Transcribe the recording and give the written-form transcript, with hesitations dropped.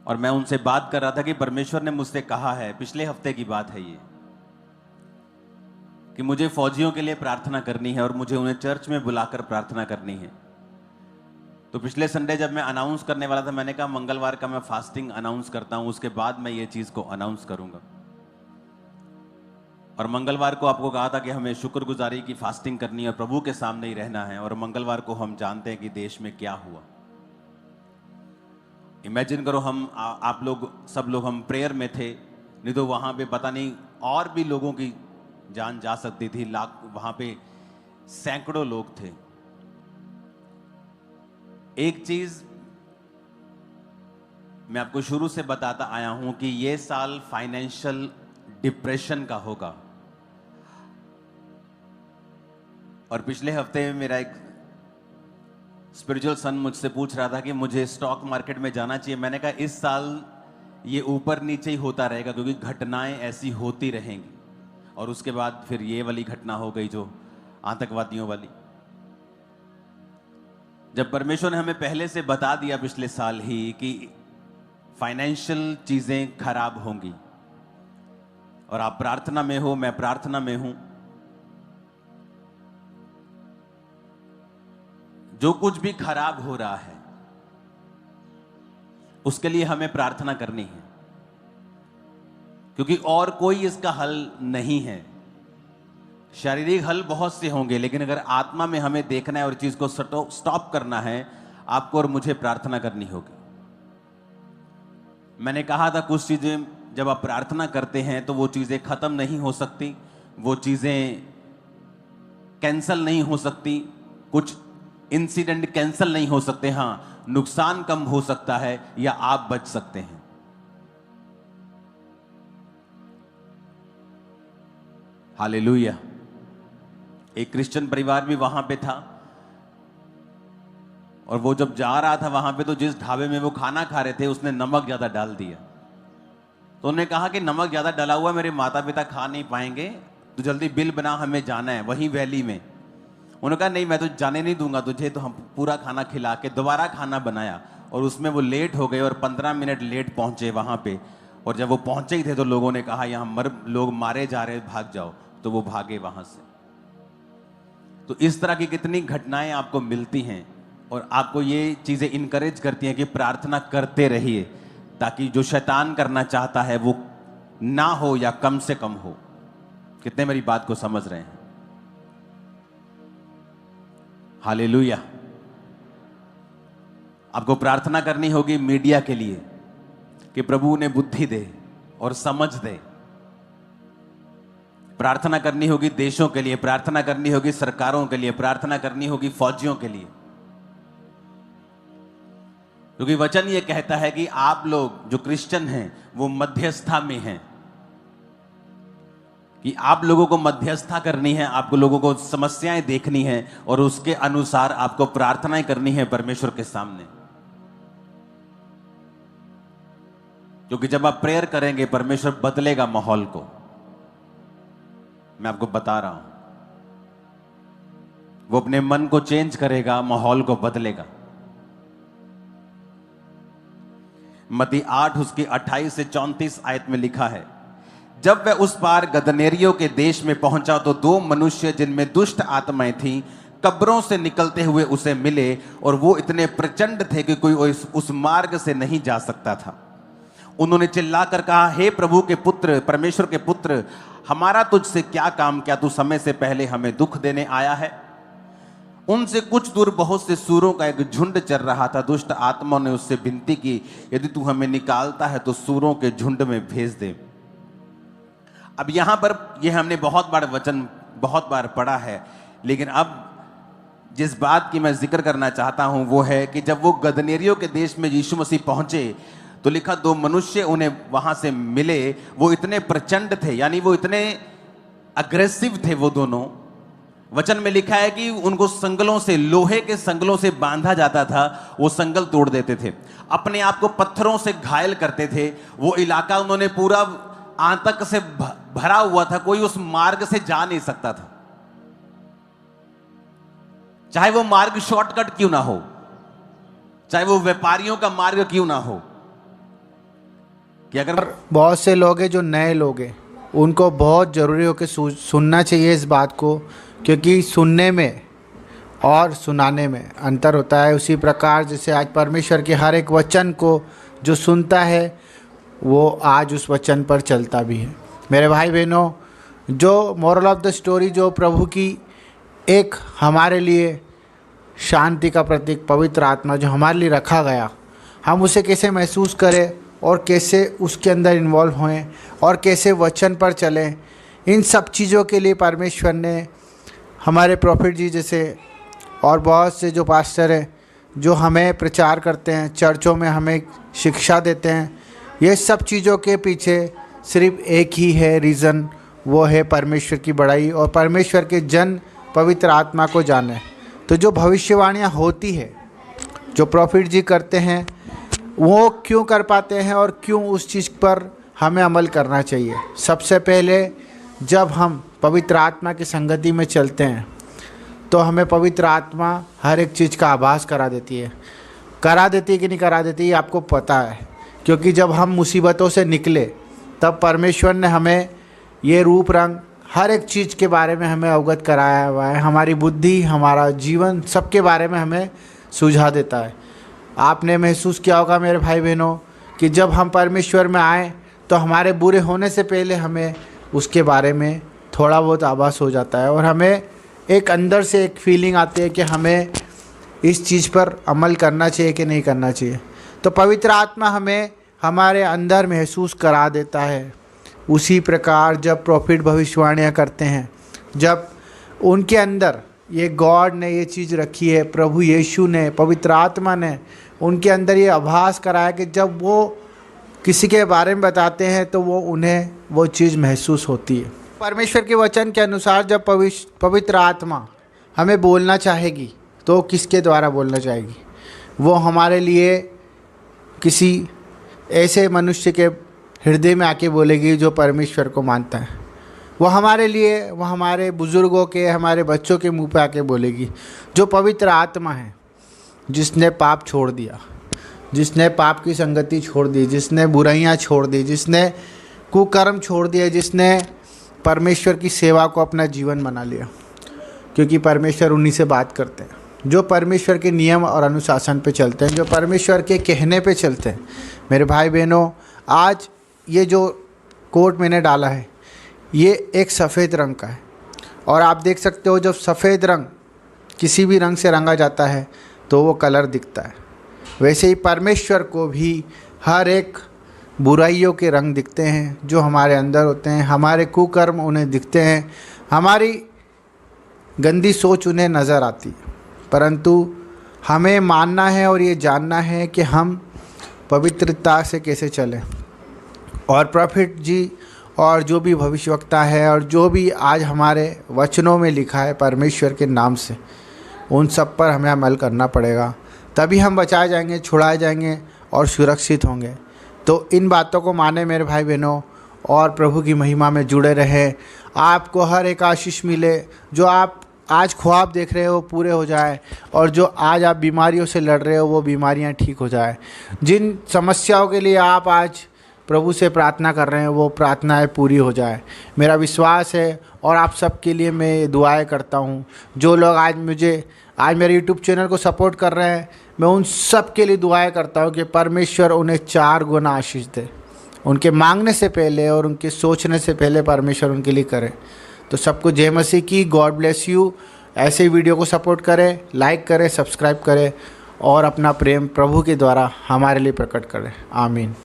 और मैं उनसे बात कर रहा था कि परमेश्वर ने मुझसे कहा है, पिछले हफ्ते की बात है ये, कि मुझे फौजियों के लिए प्रार्थना करनी है और मुझे उन्हें चर्च में बुलाकर प्रार्थना करनी है। तो पिछले संडे जब मैं अनाउंस करने वाला था, मैंने कहा मंगलवार का मैं फास्टिंग अनाउंस करता हूं, उसके बाद मैं ये चीज को अनाउंस करूंगा। और मंगलवार को आपको कहा था कि हमें शुक्रगुजारी की फास्टिंग करनी है और प्रभु के सामने ही रहना है। और मंगलवार को हम जानते हैं कि देश में क्या हुआ। इमेजिन करो, हम आप लोग सब लोग हम प्रेयर में थे, नहीं तो वहां पे पता नहीं और भी लोगों की जान जा सकती थी। लाख, वहां पे सैकड़ों लोग थे। एक चीज मैं आपको शुरू से बताता आया हूं कि ये साल फाइनेंशियल डिप्रेशन का होगा। और पिछले हफ्ते मेरा एक स्पिरिचुअल सन मुझसे पूछ रहा था कि मुझे स्टॉक मार्केट में जाना चाहिए। मैंने कहा इस साल ये ऊपर नीचे ही होता रहेगा, क्योंकि घटनाएं ऐसी होती रहेंगी। और उसके बाद फिर ये वाली घटना हो गई, जो आतंकवादियों वाली। जब परमेश्वर ने हमें पहले से बता दिया पिछले साल ही कि फाइनेंशियल चीजें खराब होंगी, और आप प्रार्थना में हो, मैं प्रार्थना में हूं, जो कुछ भी खराब हो रहा है उसके लिए हमें प्रार्थना करनी है, क्योंकि और कोई इसका हल नहीं है। शारीरिक हल बहुत से होंगे, लेकिन अगर आत्मा में हमें देखना है और चीज को स्टॉप करना है, आपको और मुझे प्रार्थना करनी होगी। मैंने कहा था कुछ चीजें जब आप प्रार्थना करते हैं तो वो चीजें खत्म नहीं हो सकती, वो चीजें कैंसल नहीं हो सकती, कुछ इंसिडेंट कैंसल नहीं हो सकते। हां, नुकसान कम हो सकता है या आप बच सकते हैं। हालेलुया। एक क्रिश्चियन परिवार भी वहां पे था, और वो जब जा रहा था वहां पे, तो जिस ढाबे में वो खाना खा रहे थे उसने नमक ज्यादा डाल दिया। तो उन्होंने कहा कि नमक ज्यादा डला हुआ मेरे माता पिता खा नहीं पाएंगे, तो जल्दी बिल बना, हमें जाना है वहीं वैली में। उन्होंने कहा नहीं, मैं तो जाने नहीं दूंगा तुझे। तो हम पूरा खाना खिला के दोबारा खाना बनाया, और उसमें वो लेट हो गए और 15 मिनट लेट पहुंचे वहां पे। और जब वो पहुंचे ही थे तो लोगों ने कहा यहाँ लोग मारे जा रहे, भाग जाओ। तो वो भागे वहां से। तो इस तरह की कितनी घटनाएं आपको मिलती हैं, और आपको ये चीजें इनकरेज करती हैं कि प्रार्थना करते रहिए, ताकि जो शैतान करना चाहता है वो ना हो या कम से कम हो। कितने मेरी बात को समझ रहे हैं? हालेलुया। आपको प्रार्थना करनी होगी मीडिया के लिए कि प्रभु उन्हें बुद्धि दे और समझ दे। प्रार्थना करनी होगी देशों के लिए, प्रार्थना करनी होगी सरकारों के लिए, प्रार्थना करनी होगी फौजियों के लिए, क्योंकि वचन ये कहता है कि आप लोग जो क्रिश्चियन हैं वो मध्यस्थता में हैं, कि आप लोगों को मध्यस्थता करनी है, आपको लोगों को समस्याएं देखनी है और उसके अनुसार आपको प्रार्थनाएं करनी है परमेश्वर के सामने। क्योंकि जब आप प्रेयर करेंगे परमेश्वर बदलेगा माहौल को। मैं आपको बता रहा हूं, वो अपने मन को चेंज करेगा, माहौल को बदलेगा। मत्ती 8 उसकी 28 से 34 आयत में लिखा है, जब वह उस पार गदनेरियों के देश में पहुंचा तो दो मनुष्य जिनमें दुष्ट आत्माएं थीं कब्रों से निकलते हुए उसे मिले, और वो इतने प्रचंड थे कि कोई उस मार्ग से नहीं जा सकता था। उन्होंने चिल्लाकर कहा, हे प्रभु के पुत्र, परमेश्वर के पुत्र, हमारा तुझसे क्या काम? क्या तू समय से पहले हमें दुख देने आया है? उनसे कुछ दूर बहुत से सूरों का एक झुंड चल रहा था। दुष्ट आत्मा ने उससे विनती की, यदि तू हमें निकालता है तो सूरों के झुंड में भेज दे। अब यहां पर यह हमने बहुत बार वचन बहुत बार पढ़ा है, लेकिन अब जिस बात की मैं जिक्र करना चाहता हूं वो है कि जब वो गदनेरियों के देश में यीशु मसीह पहुंचे तो लिखा दो मनुष्य उन्हें वहां से मिले। वो इतने प्रचंड थे, यानी वो इतने अग्रेसिव थे वो दोनों। वचन में लिखा है कि उनको संगलों से, लोहे के संगलों से बांधा जाता था, वो संगल तोड़ देते थे, अपने आप को पत्थरों से घायल करते थे। वो इलाका उन्होंने पूरा आतंक से भरा हुआ था, कोई उस मार्ग से जा नहीं सकता था, चाहे वो मार्ग शॉर्टकट क्यों ना हो, चाहे वो व्यापारियों का मार्ग क्यों ना हो। कि अगर बहुत से लोग हैं जो नए लोग हैं, उनको बहुत ज़रूरी हो कि सुनना चाहिए इस बात को, क्योंकि सुनने में और सुनाने में अंतर होता है। उसी प्रकार जैसे आज परमेश्वर के हर एक वचन को जो सुनता है वो आज उस वचन पर चलता भी है। मेरे भाई बहनों, जो मोरल ऑफ द स्टोरी, जो प्रभु की एक हमारे लिए शांति का प्रतीक पवित्र आत्मा जो हमारे लिए रखा गया, हम उसे कैसे महसूस करें और कैसे उसके अंदर इन्वॉल्व होएं और कैसे वचन पर चलें, इन सब चीज़ों के लिए परमेश्वर ने हमारे प्रॉफिट जी जैसे और बहुत से जो पास्टर हैं जो हमें प्रचार करते हैं, चर्चों में हमें शिक्षा देते हैं, ये सब चीज़ों के पीछे सिर्फ एक ही है रीज़न, वो है परमेश्वर की बड़ाई और परमेश्वर के जन पवित्र आत्मा को जाने। तो जो भविष्यवाणियाँ होती है, जो प्रॉफिट जी करते हैं, वो क्यों कर पाते हैं और क्यों उस चीज़ पर हमें अमल करना चाहिए। सबसे पहले जब हम पवित्र आत्मा की संगति में चलते हैं तो हमें पवित्र आत्मा हर एक चीज़ का आभास करा देती है कि नहीं करा देती, ये आपको पता है। क्योंकि जब हम मुसीबतों से निकले तब परमेश्वर ने हमें ये रूप रंग हर एक चीज़ के बारे में हमें अवगत कराया हुआ है। हमारी बुद्धि, हमारा जीवन, सबके बारे में हमें सुझा देता है। आपने महसूस किया होगा मेरे भाई बहनों कि जब हम परमेश्वर में आए तो हमारे बुरे होने से पहले हमें उसके बारे में थोड़ा बहुत आभास हो जाता है और हमें एक अंदर से एक फीलिंग आती है कि हमें इस चीज़ पर अमल करना चाहिए कि नहीं करना चाहिए। तो पवित्र आत्मा हमें हमारे अंदर महसूस करा देता है। उसी प्रकार जब प्रॉफिट भविष्यवाणियाँ करते हैं, जब उनके अंदर ये गॉड ने ये चीज़ रखी है, प्रभु यीशु ने, पवित्र आत्मा ने उनके अंदर ये आभास कराया कि जब वो किसी के बारे में बताते हैं तो वो उन्हें वो चीज़ महसूस होती है। परमेश्वर के वचन के अनुसार जब पवित्र आत्मा हमें बोलना चाहेगी तो किसके द्वारा बोलना चाहेगी? वो हमारे लिए किसी ऐसे मनुष्य के हृदय में आके बोलेगी जो परमेश्वर को मानता है। वो हमारे लिए, वो हमारे बुज़ुर्गों के, हमारे बच्चों के मुंह पे आके बोलेगी, जो पवित्र आत्मा है, जिसने पाप छोड़ दिया, जिसने पाप की संगति छोड़ दी, जिसने बुराइयां छोड़ दी, जिसने कुकर्म छोड़ दिया, जिसने परमेश्वर की सेवा को अपना जीवन बना लिया। क्योंकि परमेश्वर उन्हीं से बात करते हैं जो परमेश्वर के नियम और अनुशासन पे चलते हैं, जो परमेश्वर के कहने पे चलते हैं। मेरे भाई बहनों, आज ये जो कोट मैंने डाला है ये एक सफ़ेद रंग का है और आप देख सकते हो जब सफ़ेद रंग किसी भी रंग से रंगा जाता है तो वो कलर दिखता है। वैसे ही परमेश्वर को भी हर एक बुराइयों के रंग दिखते हैं जो हमारे अंदर होते हैं, हमारे कुकर्म उन्हें दिखते हैं, हमारी गंदी सोच उन्हें नज़र आती है। परंतु हमें मानना है और ये जानना है कि हम पवित्रता से कैसे चलें। और प्रॉफिट जी और जो भी भविष्यवक्ता है और जो भी आज हमारे वचनों में लिखा है परमेश्वर के नाम से, उन सब पर हमें अमल करना पड़ेगा, तभी हम बचाए जाएंगे, छुड़ाए जाएंगे और सुरक्षित होंगे। तो इन बातों को माने मेरे भाई बहनों और प्रभु की महिमा में जुड़े रहें। आपको हर एक आशीष मिले, जो आप आज ख्वाब देख रहे हो पूरे हो जाए और जो आज आप बीमारियों से लड़ रहे हो वो बीमारियां ठीक हो जाए। जिन समस्याओं के लिए आप आज प्रभु से प्रार्थना कर रहे हैं वो प्रार्थनाएं पूरी हो जाए, मेरा विश्वास है। और आप सबके लिए मैं दुआएं करता हूं। जो लोग आज मेरे यूट्यूब चैनल को सपोर्ट कर रहे हैं, मैं उन सब के लिए दुआएं करता हूं कि परमेश्वर उन्हें 4 गुना आशीष दे। उनके मांगने से पहले और उनके सोचने से पहले परमेश्वर उनके लिए करे। तो सबको जय मसीह की, गॉड ब्लेस यू। ऐसे ही वीडियो को सपोर्ट करें, लाइक करें, सब्सक्राइब करें और अपना प्रेम प्रभु के द्वारा हमारे लिए प्रकट करें। आमीन।